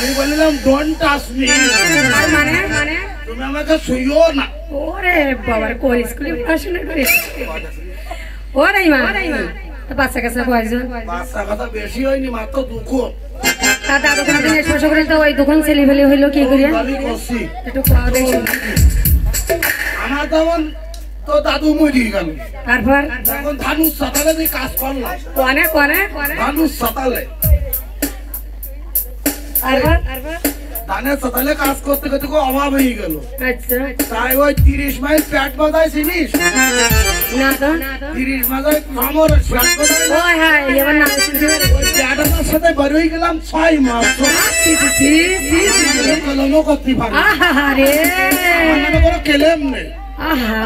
আমি বললাম don't touch me মানে মানে তুমি আমাকে ছুঁয়ো না। ওরে বাবার কোন স্কুলে পড়াশোনা করিস? ও রাইমা তো বাচ্চা কাছে কয়জন? বাচ্চা কথা বেশি হয়নি, মাত্র দুঃখ। তা দাদু কোনদিন স্পর্শ করে তো ওই দোকান ছেলে ফেলে হইলো কি করিয়া? আমি করছি একটু খাওয়া দেখি। আমার তখন তো দাদু মরি গেল, তারপর এখন ধানুর সাতালে দিয়ে কাজ করলাম। কোনে কোনে ধানুর সাতালে তারপর ধানের সাতালে কাজ করতে করতে খুব অভাব হয়ে গেল। আচ্ছা তাই ওই 30 মাইল প্যাট বাজায় চিনিস? না তো 30 মাইল আমার প্যাট বাজায় ও হ্যাঁ এবার না শুনতে ওই প্যাটার সাথে বের হয়ে গেলাম 6 মাস। কলমও করতে পারি আহারে আমার কোনো কেলেম নেই। আহা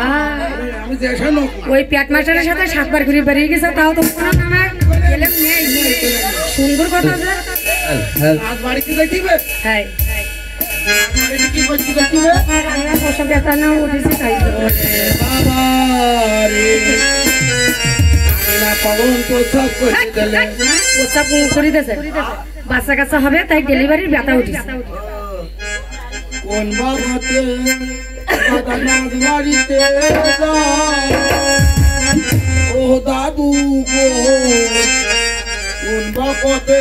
আমি দেশে লোক না। ওই প্যাট মাস্টারের সাথে 7 বার ঘুরে বেরিয়ে গেছে, তাও তো কোনো নামে গেলাম নেই। সুন্দর কথা যে আজ বাড়িতে দেখিবে হ্যাঁ কি করতে দেখিবে? আমরা পোশাক ব্যথা না উঠেছি তাই তো। বাবা রে না পাবন প্রসাব করে দিলে প্রস্তাব করে দিয়েছে বাচ্চা কাচ্চা হবে, তাই ডেলিভারির ব্যথা উঠেছে। কোন বাবাতে দাদার বাড়িতে ও দাদু গো, কোন বাবাতে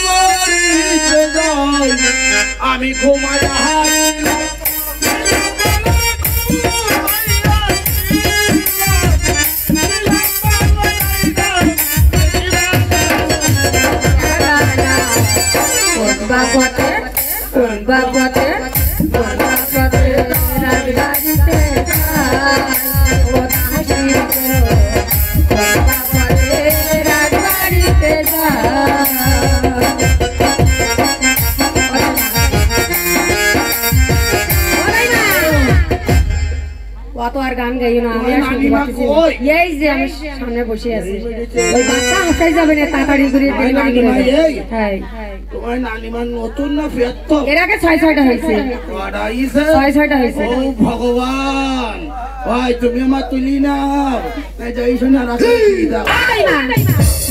বাড়িতে যাই আমি ঘুমাই বাবাতে কোন বাবাতে কোন বাবাতে রাজবাড়িতে ও হাসি কোন বাবাতে রাজবাড়িতে অত আর গান গাই না, আমি আর শুনতে পাচ্ছি না। এই যে আমি সামনে বসে আছি, ওই বাচ্চা হাঁটাই যাবে না তাড়াতাড়ি করে হ্যাঁ। তোমার নানিমার নতুন না ফেরত? এর আগে 6-6টা হয়েছে, 6-6টা হয়েছে। ও ভগবান, ভাই তুমি আমার তুলি না যাই শোনা রাখি দাও।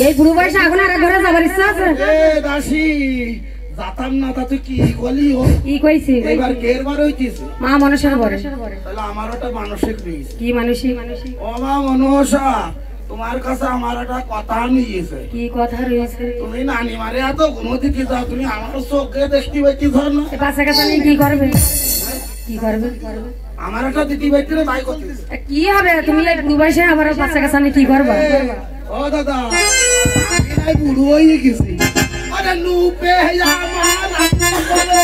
এই বুড়ো বয়সে এখন আর ঘরে যাবার ইচ্ছা আছে? এ দাসী যাতাম না তা তুই কি কলি ও? কি কইছি? এবার কের বার হইতিছে মা মনসার ঘরে। তাহলে আমার একটা মানসিক দিস। কি মানসিক? ও মা মনসা, তোমার কাছে আমার একটা কথা নিয়েছে। কি কথা রয়েছে? তুমি নানি মারে এত ঘুমোতে কি যাও, তুমি আমার চোখে দেখতে পাইতে ধর না। বাচ্চা কাচ্চা নিয়ে কি করবে? কি করবে? আমার একটা দিদি বাইতে তাই করতেছে। কি হবে? তুমি এই বুড়ো বয়সে আবার বাচ্চা কাচ্চা নিয়ে কি করবে? ও দাদা আমি নাই বুড়ো হয়ে গেছি। আরে নুপে আমার বলে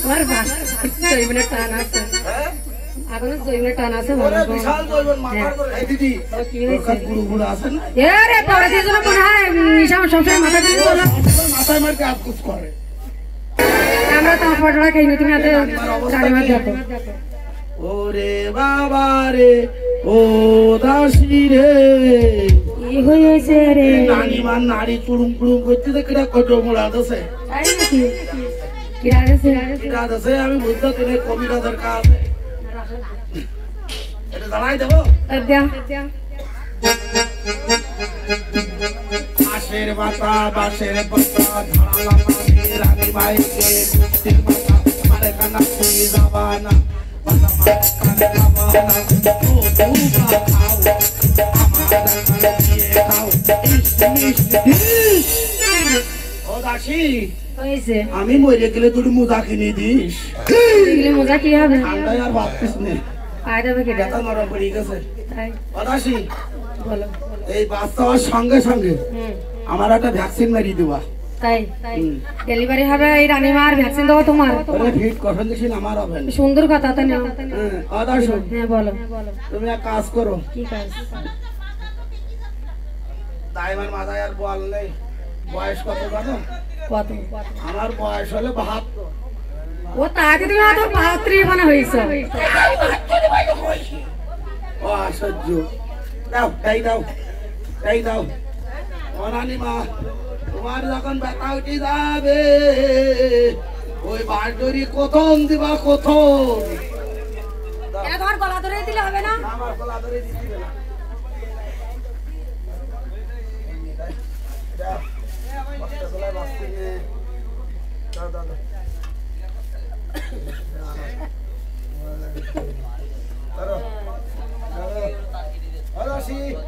আমার বাসা জৈবনের টান আছে, এখনো জৈবনের টান আছে। বিশাল জৈবন মাথার করে এই দিদি কি হয়েছে? বুড়ো বুড়ো আছে না, এরে তোরা যে জন্য মনে হয় নিশা সবসময় মাথা দিয়ে বলো মাথায় মার কাজ কুছ করে। আমরা তো ফটোটা খাই না, তুমি এত গাড়ি মার দেখো। ওরে বাবা রে ও দাসী রে, কি হয়েছে রে? নানিমার নারী চুরুম চুরুম করতে দেখে কত মোড়া দছে তাই নাকি? কি রাগেছে? কিরা দছে আমি বুঝতে তুমি কবিতা দরকার আছে, এটা জানাই দেবো। বাঁশের পাতা বাঁশের পাতা ধারালা পানি রানী মাইকে মুক্তির পাতা মারে কানা তুই যাবানা পাতা মারে কানে যাবানা ও দুবা খাও আমার কানে দিয়ে খাও ও দাসী হয়েছে আমি মরে গেলে তুই মোজা কিনে দিস। এগুলি মজা কি হবে? ঠান্ডায় আর ভাবতিস নে, পায়ে দেবে কেটে ব্যথা নরম পড়ে গেছে। তাই ও দাসী বলো। এই বাচ্চা হওয়ার সঙ্গে সঙ্গে আমার একটা ভ্যাকসিন মারিয়ে দেবা। তাই ডেলিভারি হবে এই রানীমার ভ্যাকসিন দেবো তোমার? ফিট কখন দেখি আমার হবে না। সুন্দর কথা তো নাও। আদার্শ হ্যাঁ বলো। তুমি এক কাজ করো, কি কাজ? দাইমার মাথায় আর বল নেই, বয়স কত জানো? কত? আমার বয়স হলো 72। ও তাকে তুমি হয়তো 72 বানা হয়েছে। ও আশ্চর্য, দাও তাই দাও তাই দাও। অনানি মা তোমার যখন ব্যথা উঠে যাবে ওই বাড়ি কোথন দিবা কোথন এটা তোমার গলা ধরে দিলে হবে না? আমার গলা ধরে দিতে না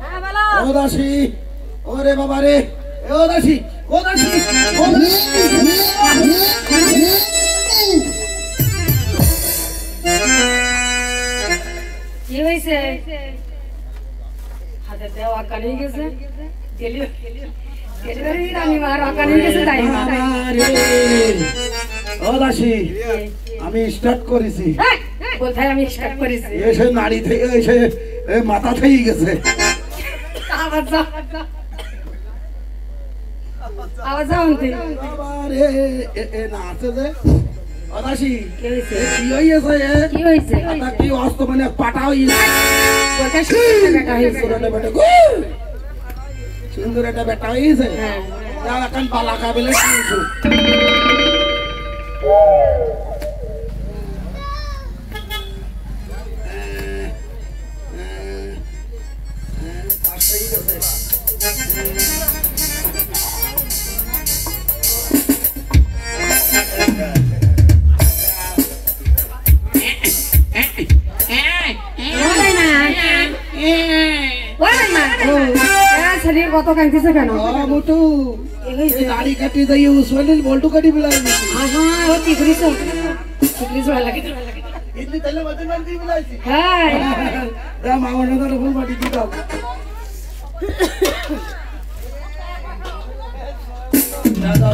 হ্যাঁ বলো। ও দাসী ওরে বাবা রে ও দাসী ও দাসী কি হয়েছে? হাতে দেওয়া আকানি গেছে ডেলিভারি রানী মার আকানি গেছে তাই না? ও দাসী আমি স্টার্ট করেছি কোথায় আমি স্টার্ট করেছি? এসে নাড়ি থেকে এসে মাথা থেকে গেছে আওয়াজ আনতে না আছে যে ও দাসী কি হয়েছে? কি হয়েছে কি হয়েছে? কি অস্ত মানে পাটা হইছে কোথায় সুন্দর বেটা হয়েছে? সুন্দর একটা বেটা হয়েছে হ্যাঁ যাও এখন পালা কাবিলে শুনছো কত কাঁদতেছে কেন? মোটু দাড়ি কাটি যাই উসমানের বল্টু কাটি বিলাই ও কি করিস? ভালো লাগে ইতনি তেলে বদন মার দিয়ে বিলাইছি হ্যাঁ দা মামা না তো ফুল বাটি দিতাম দাদা